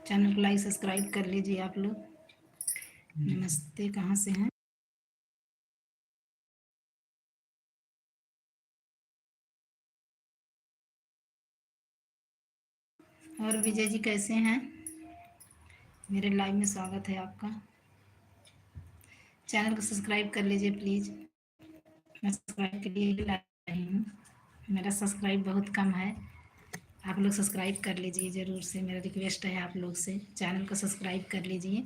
Channel को like subscribe कर लीजिए आप लोग। नमस्ते, कहाँ से हैं? और विजय जी कैसे हैं? मेरे लाइव में स्वागत है आपका। चैनल को सब्सक्राइब कर लीजिए प्लीज़। मैं सब्सक्राइब के लिए ही ला रही हूँ, मेरा सब्सक्राइब बहुत कम है। आप लोग सब्सक्राइब कर लीजिए ज़रूर से, मेरा रिक्वेस्ट है आप लोग से। चैनल को सब्सक्राइब कर लीजिए।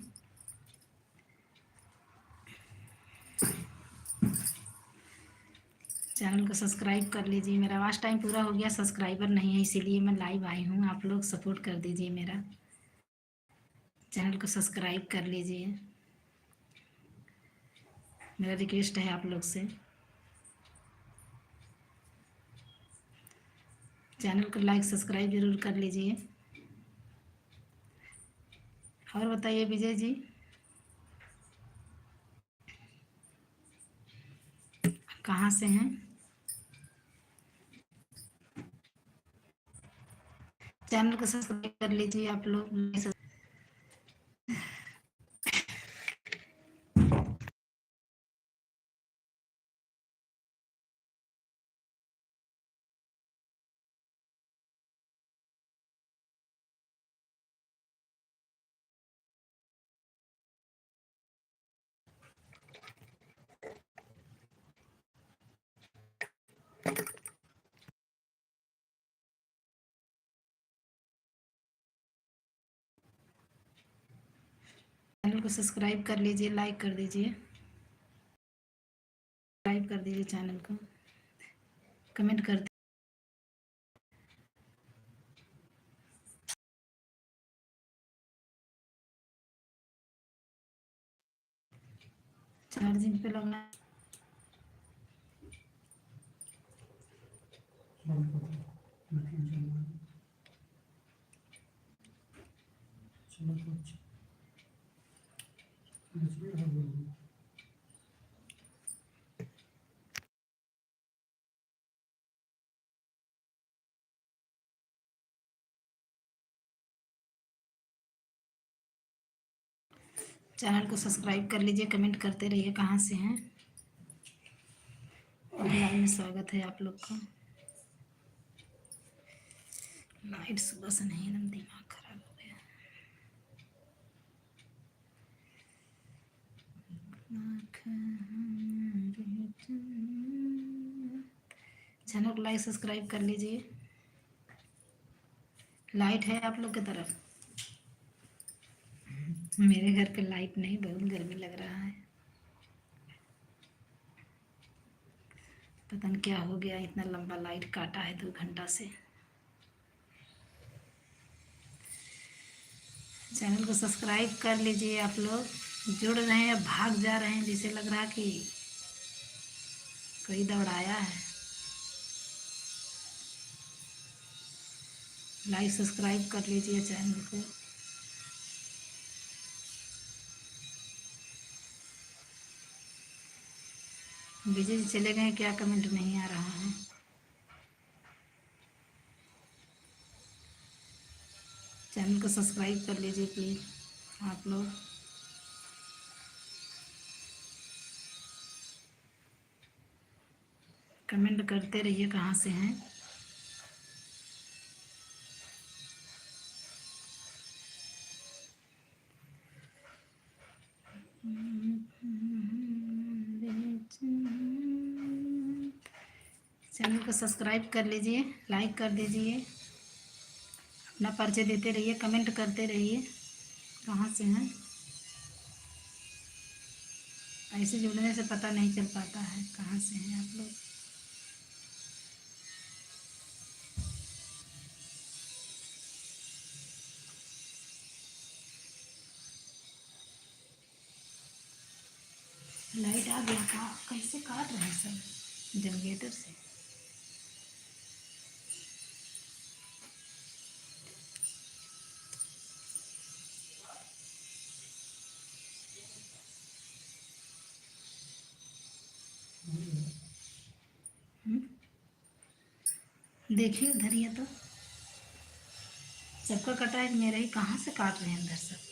चैनल को सब्सक्राइब कर लीजिए। मेरा वाच टाइम पूरा हो गया, सब्सक्राइबर नहीं है इसीलिए मैं लाइव आई हूँ। आप लोग सपोर्ट कर दीजिए मेरा। चैनल को सब्सक्राइब कर लीजिए, मेरा रिक्वेस्ट है आप लोग से। चैनल को लाइक सब्सक्राइब ज़रूर कर लीजिए। और बताइए विजय जी, कहाँ से हैं? चैनल को सब्सक्राइब कर लीजिए आप लोग। चैनल को सब्सक्राइब कर लीजिए, लाइक कर दीजिए, सब्सक्राइब कर दीजिए चैनल को, कमेंट कर दीजिए। चार्जिंग पे लगना। चैनल को सब्सक्राइब कर लीजिए, कमेंट करते रहिए कहाँ से हैं। लाइव में स्वागत है आप लोग का। लाइट सुबह से नहीं, एकदम दिमाग खराब हो गया। चैनल को लाइक सब्सक्राइब कर लीजिए। लाइट है आप लोग की तरफ? मेरे घर पे लाइट नहीं, बहुत गर्मी लग रहा है। पता नहीं क्या हो गया, इतना लंबा लाइट काटा है 2 घंटा से। चैनल को सब्सक्राइब कर लीजिए। आप लोग जुड़ रहे हैं या भाग जा रहे हैं, जैसे लग रहा कि कोई दौड़ाया है। लाइक सब्सक्राइब कर लीजिए चैनल को। विजय जी चले गए, क्या कमेंट नहीं आ रहा है। चैनल को सब्सक्राइब कर लीजिए प्लीज़ आप लोग। कमेंट करते रहिए कहाँ से हैं। चैनल को सब्सक्राइब कर लीजिए, लाइक कर दीजिए, अपना परिचय देते रहिए, कमेंट करते रहिए कहाँ से हैं। ऐसे जुड़ने से पता नहीं चल पाता है कहाँ से हैं आप लोग। लाइट आ गया का, कैसे काट रहे हैं सब जनरेटर से। देखिए उधर, ये तो सबका कटा है, मेरा ही कहाँ से काट रहे हैं अंदर सब।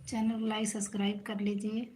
चैनल को लाइक सब्सक्राइब कर लीजिए।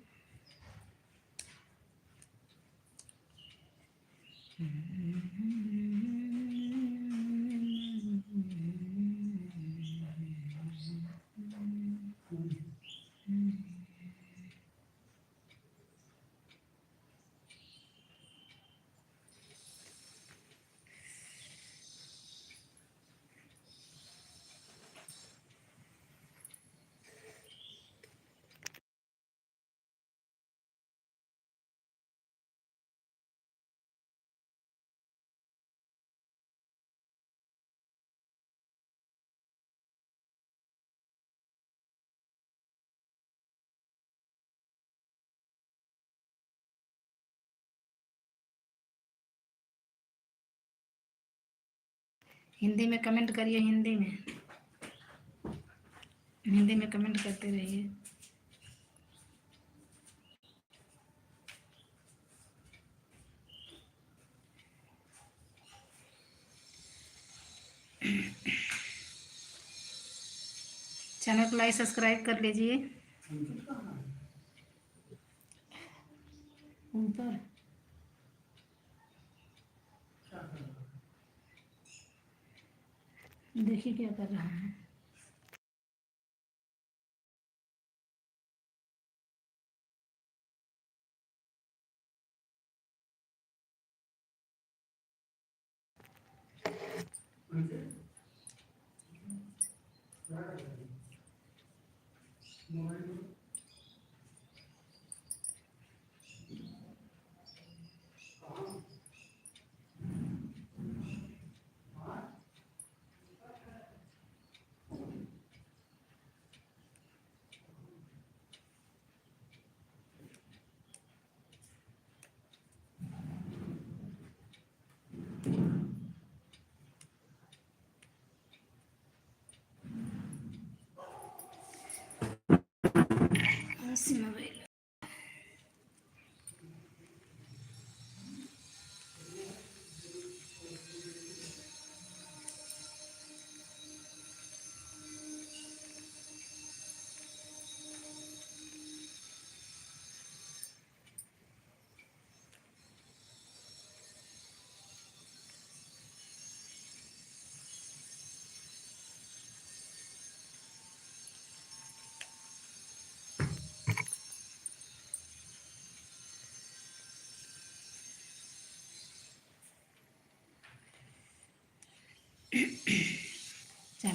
हिंदी में कमेंट करिए, हिंदी में, हिंदी में कमेंट करते रहिए। चैनल को लाइक सब्सक्राइब कर लीजिए। ऊपर देखिए क्या कर रहा है।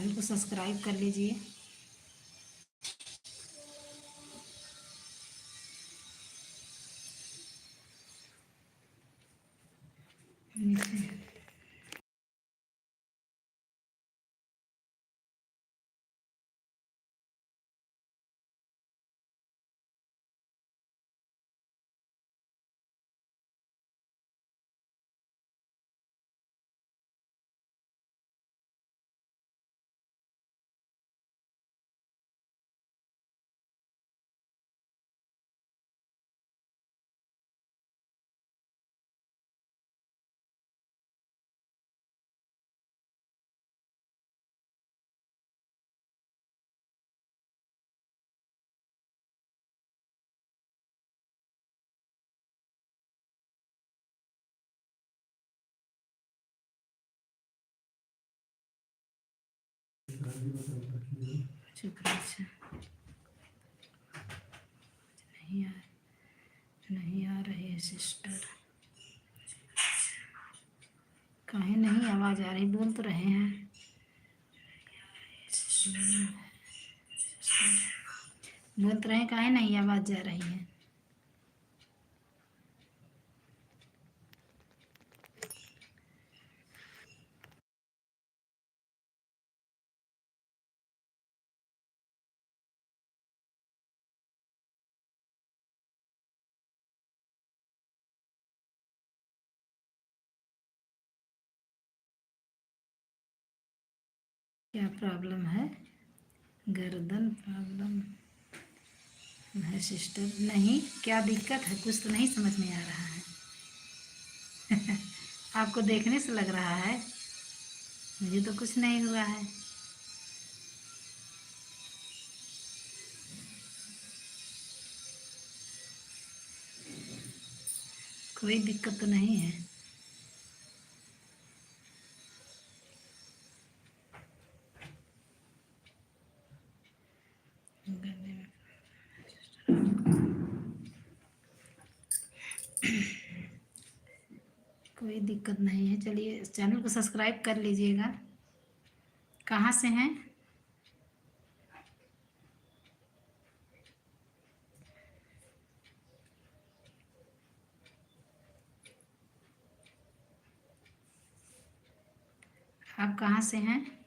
चैनल को सब्सक्राइब कर लीजिए। शुक्र अच्छा नहीं आ रही है सिस्टर, काहे नहीं आवाज़ आ रही? बोल तो रहे हैं। बोल तो रहे काहे नहीं आवाज़ जा रही है? क्या प्रॉब्लम है? गर्दन प्रॉब्लम है सिस्टर? नहीं, क्या दिक्कत है? कुछ तो नहीं समझ में आ रहा है। आपको देखने से लग रहा है, मुझे तो कुछ नहीं हुआ है। कोई दिक्कत तो नहीं है। कोई दिक्कत नहीं है। चलिए चैनल को सब्सक्राइब कर लीजिएगा। कहाँ से हैं? आप कहाँ से हैं?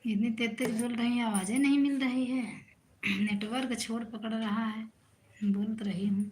इतनी तेज तेज बोल रही हैं, आवाज़ें नहीं मिल रही है। नेटवर्क छोड़ पकड़ रहा है। बोल तो रही हूँ।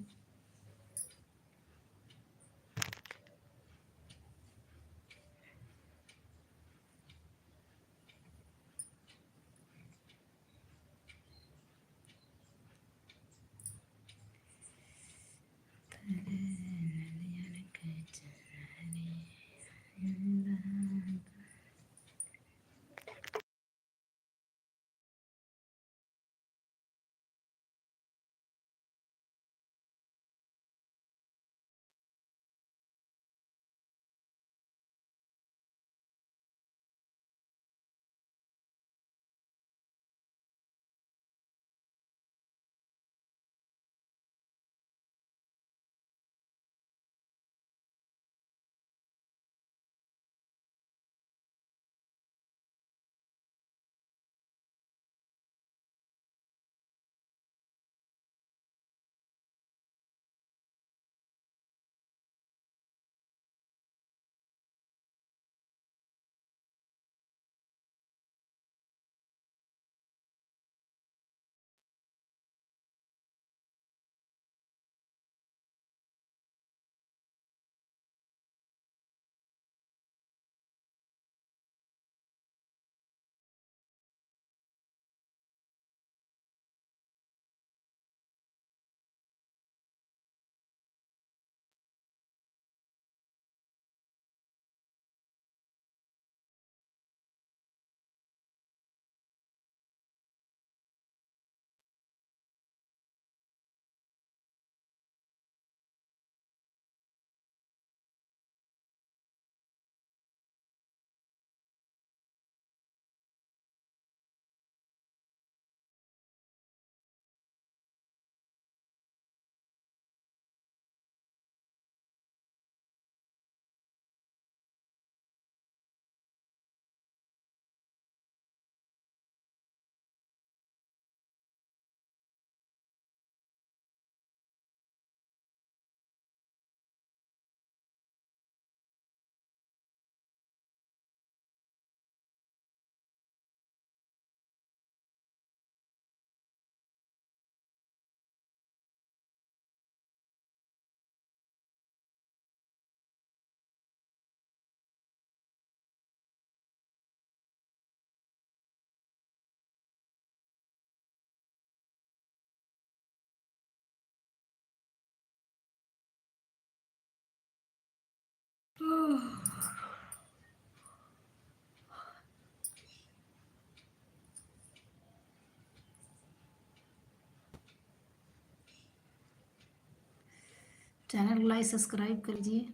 चैनल को लाइक सब्सक्राइब कर लीजिए।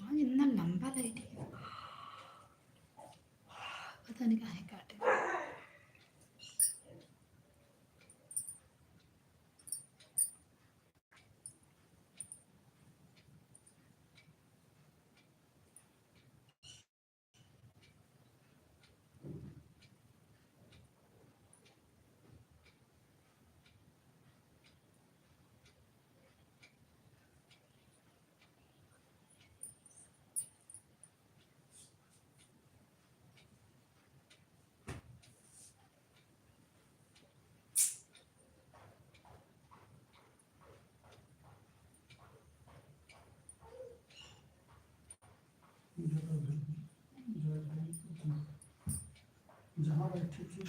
आज इतना लंबा लाइट है, पता नहीं कहाँ काटे। जहाँ बैठी थी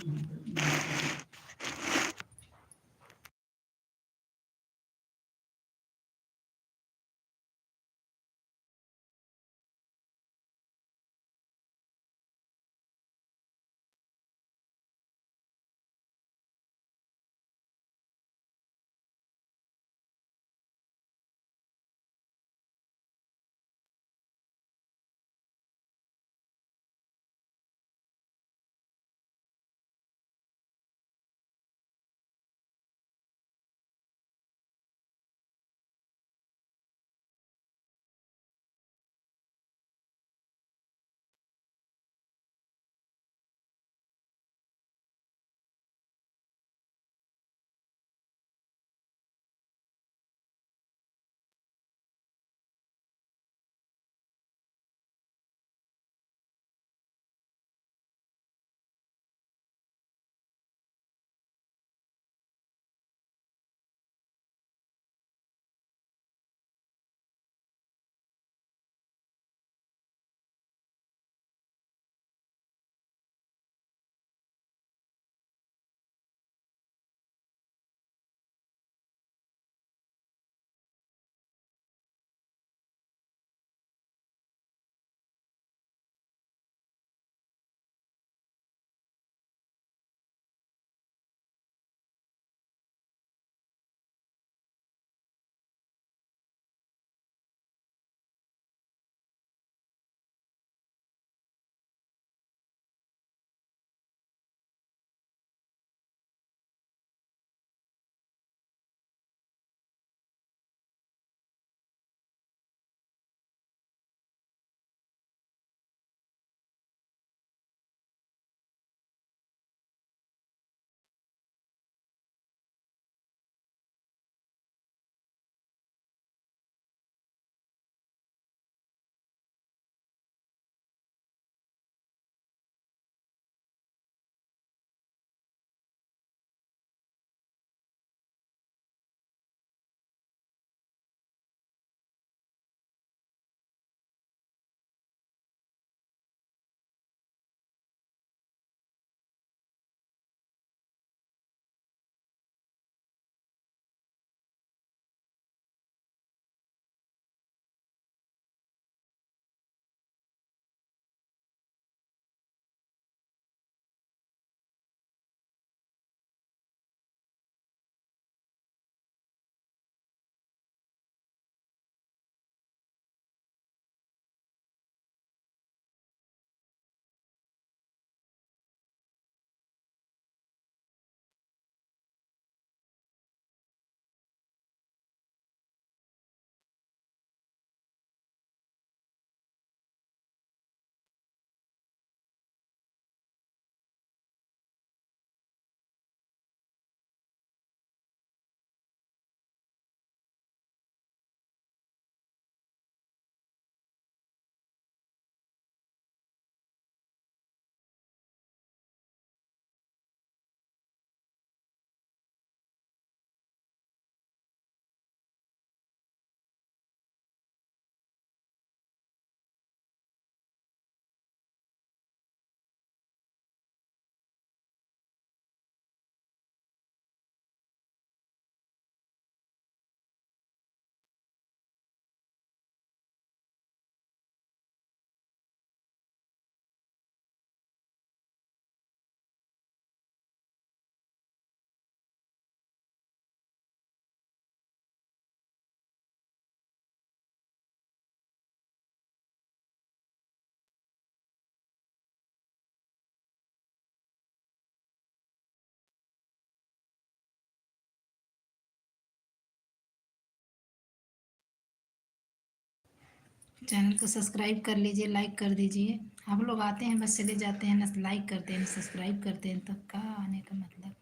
चैनल को सब्सक्राइब कर लीजिए, लाइक कर दीजिए। आप लोग आते हैं बस चले जाते हैं, ना लाइक करते हैं ना सब्सक्राइब करते हैं, तब का आने का मतलब।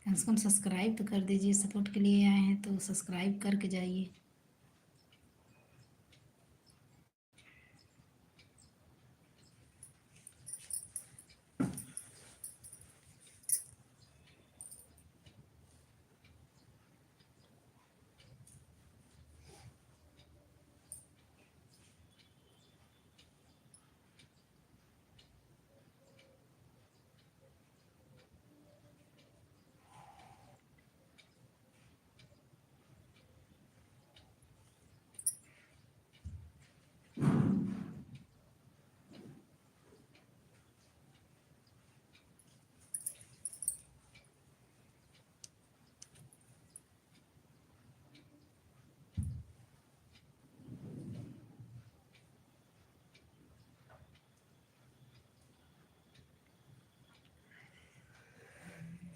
कम से कम सब्सक्राइब तो कर दीजिए, सपोर्ट के लिए आए हैं तो सब्सक्राइब करके जाइए।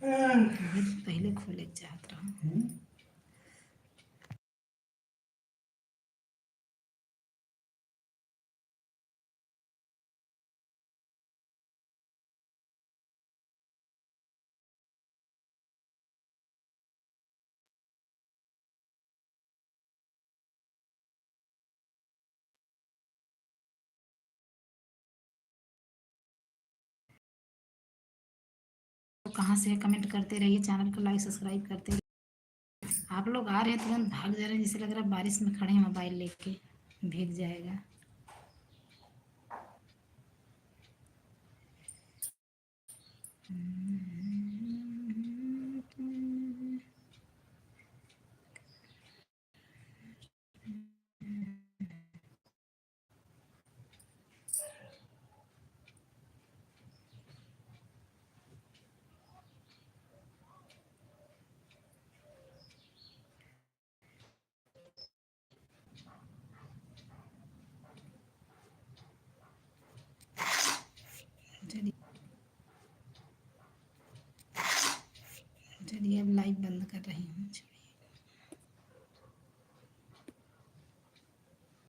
पहले खोले चाहत रहा। तो कहाँ से कमेंट करते रहिए, चैनल को लाइक सब्सक्राइब करते रहिए। आप लोग आ रहे हैं तुरंत भाग जा रहे हैं, जैसे लग रहा है बारिश में खड़े हैं मोबाइल लेके, भीग जाएगा। चलिए अब लाइव बंद कर रही हूँ।